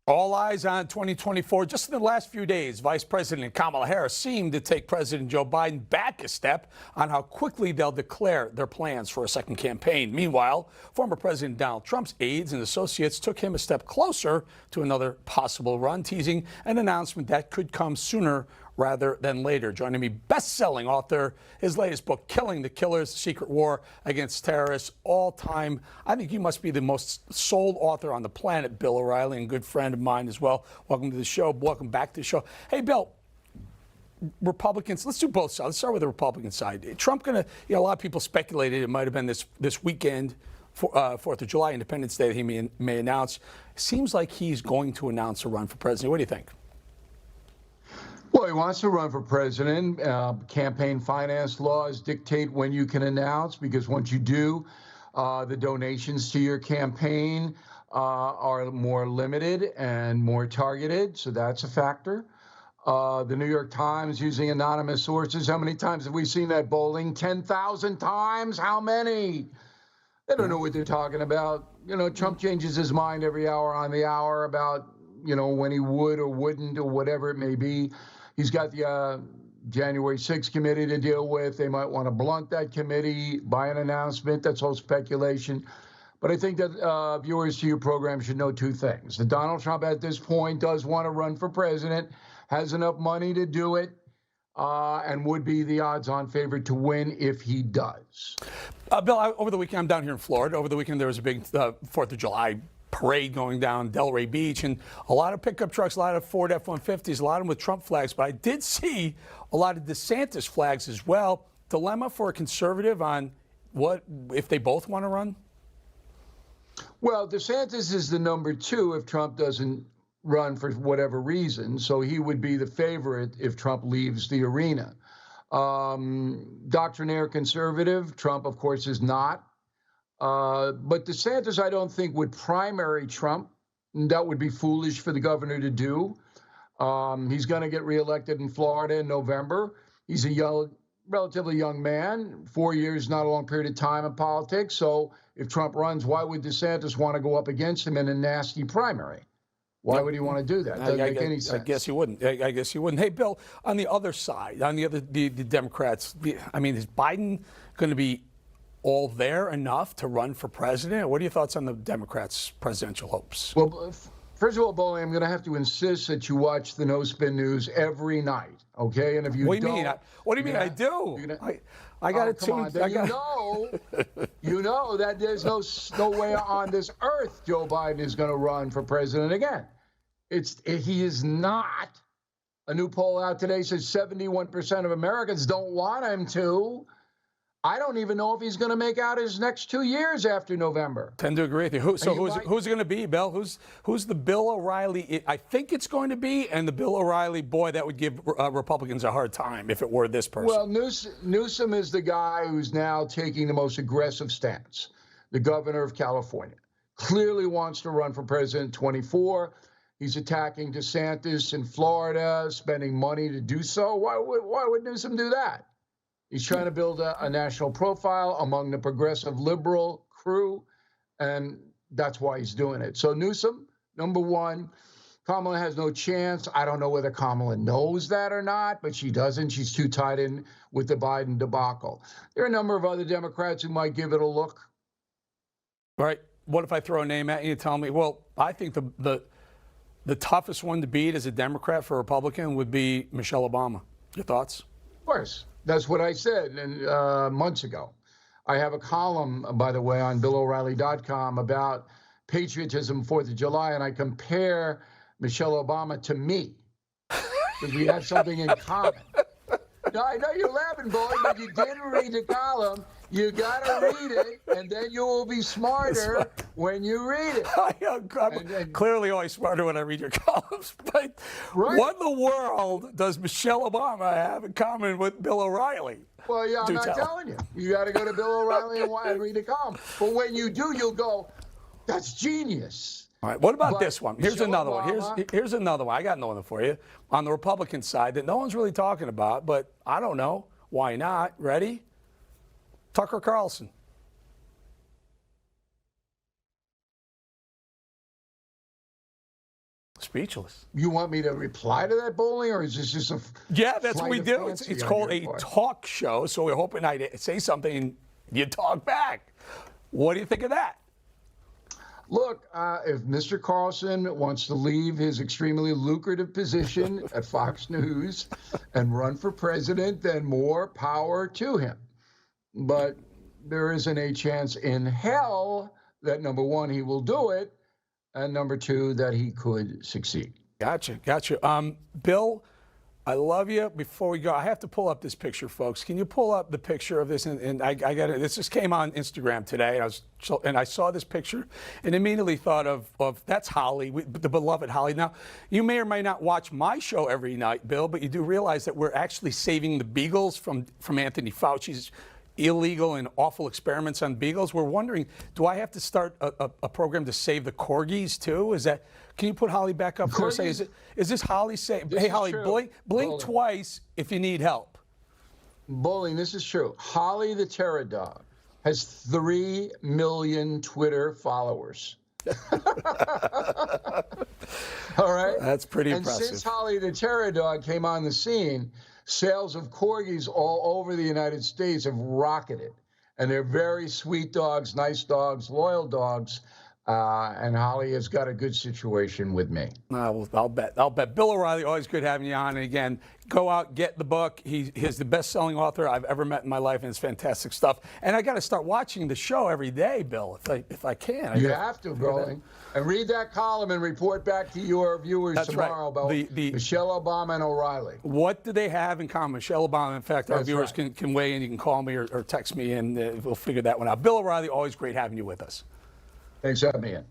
All eyes on 2024. Just in the last few days, Vice President Kamala Harris seemed to take President Joe Biden back a step on how quickly they'll declare their plans for a second campaign. Meanwhile, former President Donald Trump's aides and associates took him a step closer to another possible run, teasing an announcement that could come sooner rather than later. Joining me, best-selling author, his latest book, Killing the Killers, Secret War Against Terrorists, all-time. I think you must be the most sold author on the planet, Bill O'Reilly, and good friend of mine as well. Welcome to the show. Welcome back to the show. Hey, Bill, Republicans, let's do both sides. Let's start with the Republican side. Trump going to, a lot of people speculated it might have been this weekend, 4th of July, Independence Day, that he may announce. Seems like he's going to announce a run for president. What do you think? Well, he wants to run for president. Campaign finance laws dictate when you can announce, because once you do, the donations to your campaign are more limited and more targeted. So that's a factor. The New York Times using anonymous sources. How many times have we seen that, Bolling? 10,000 times? How many? They don't know what they're talking about. Trump changes his mind every hour on the hour about, when he would or wouldn't or whatever it may be. He's got the January 6th committee to deal with. They might want to blunt that committee by an announcement. That's all speculation. But I think that viewers to your program should know two things. That Donald Trump at this point does want to run for president, has enough money to do it, and would be the odds-on favorite to win if he does. Bill, over the weekend, I'm down here in Florida. Over the weekend, there was a big 4th of July parade going down Delray Beach, and a lot of pickup trucks, a lot of Ford F-150s, a lot of them with Trump flags, but I did see a lot of DeSantis flags as well. Dilemma for a conservative on what if they both want to run? Well, DeSantis is the number 2 if Trump doesn't run for whatever reason, so he would be the favorite if Trump leaves the arena. Doctrinaire conservative, Trump, of course, is not. But DeSantis, I don't think, would primary Trump. That would be foolish for the governor to do. He's going to get reelected in Florida in November. He's a relatively young man. 4 years, not a long period of time in politics. So if Trump runs, why would DeSantis want to go up against him in a nasty primary? Why would he want to do that? Doesn't make any sense. I guess he wouldn't. I guess he wouldn't. Hey, Bill, on the other side, the Democrats, is Biden going to be all there enough to run for president? What are your thoughts on the Democrats' presidential hopes? Well, first of all, Bolling, I'm going to have to insist that you watch the No Spin News every night, okay? And if you what do you mean? What do you mean? I do. I got to tune. You know that there's no way on this earth Joe Biden is going to run for president again. He is not. A new poll out today says 71% of Americans don't want him to. I don't even know if he's going to make out his next 2 years after November. Tend to agree with you. Who's it going to be, Bill? Who's the Bill O'Reilly? I think it's going to be, and the Bill O'Reilly, boy, that would give Republicans a hard time if it were this person. Well, Newsom is the guy who's now taking the most aggressive stance. The governor of California clearly wants to run for president in 24. He's attacking DeSantis in Florida, spending money to do so. Why would Newsom do that? He's trying to build a national profile among the progressive liberal crew, and that's why he's doing it. So Newsom, number 1. Kamala has no chance. I don't know whether Kamala knows that or not, but she doesn't. She's too tied in with the Biden debacle. There are a number of other Democrats who might give it a look. All right. What if I throw a name at you and tell me, well, I think the toughest one to beat as a Democrat for a Republican would be Michelle Obama. Your thoughts? Of course. That's what I said months ago. I have a column, by the way, on BillO'Reilly.com about patriotism, 4th of July, and I compare Michelle Obama to me because we have something in common. No, I know you're laughing, boy, but you didn't read the column. You got to read it, and then you will be smarter when you read it. I'm clearly always smarter when I read your columns. But what in the world does Michelle Obama have in common with Bill O'Reilly? Well, yeah, I'm not telling you. You got to go to Bill O'Reilly and read the column. But when you do, you'll go, that's genius. All right, what about this one? Here's another one. Here's another one. I got another one for you on the Republican side that no one's really talking about, but I don't know. Why not? Ready? Tucker Carlson. Speechless. You want me to reply to that, Bolling, or is this just a Yeah, that's what flight we of do. It's fancy on called your a part? talk show. So we're hoping I say something and you talk back. What do you think of that? Look, if Mr. Carlson wants to leave his extremely lucrative position at Fox News and run for president, then more power to him. But there isn't a chance in hell that, number one, he will do it, and number two, that he could succeed. Gotcha. Bill, I love you. Before we go, I have to pull up this picture, folks. Can you pull up the picture of this? And I got it. This just came on Instagram today. And I saw this picture and immediately thought of that's Holly, the beloved Holly. Now, you may or may not watch my show every night, Bill, but you do realize that we're actually saving the beagles from Anthony Fauci's illegal and awful experiments on beagles. We're wondering, do I have to start a program to save the corgis too? Can you put Holly back up for a second? Is this Holly saying, hey, Holly, blink twice if you need help? Bolling, this is true. Holly the Terror Dog has 3 million Twitter followers. All right? That's pretty and impressive. Since Holly the Terror Dog came on the scene, sales of corgis all over the United States have rocketed. And they're very sweet dogs, nice dogs, loyal dogs. And Holly has got a good situation with me. Well, I'll bet. Bill O'Reilly, always good having you on. And again, go out, get the book. He's the best-selling author I've ever met in my life, and it's fantastic stuff. And I got to start watching the show every day, Bill, if I can. You have to, Bolling. And read that column and report back to your viewers tomorrow about Michelle Obama and O'Reilly. What do they have in common? Michelle Obama. In fact, our viewers can weigh in. You can call me or text me, and we'll figure that one out. Bill O'Reilly, always great having you with us. Thanks for having me in.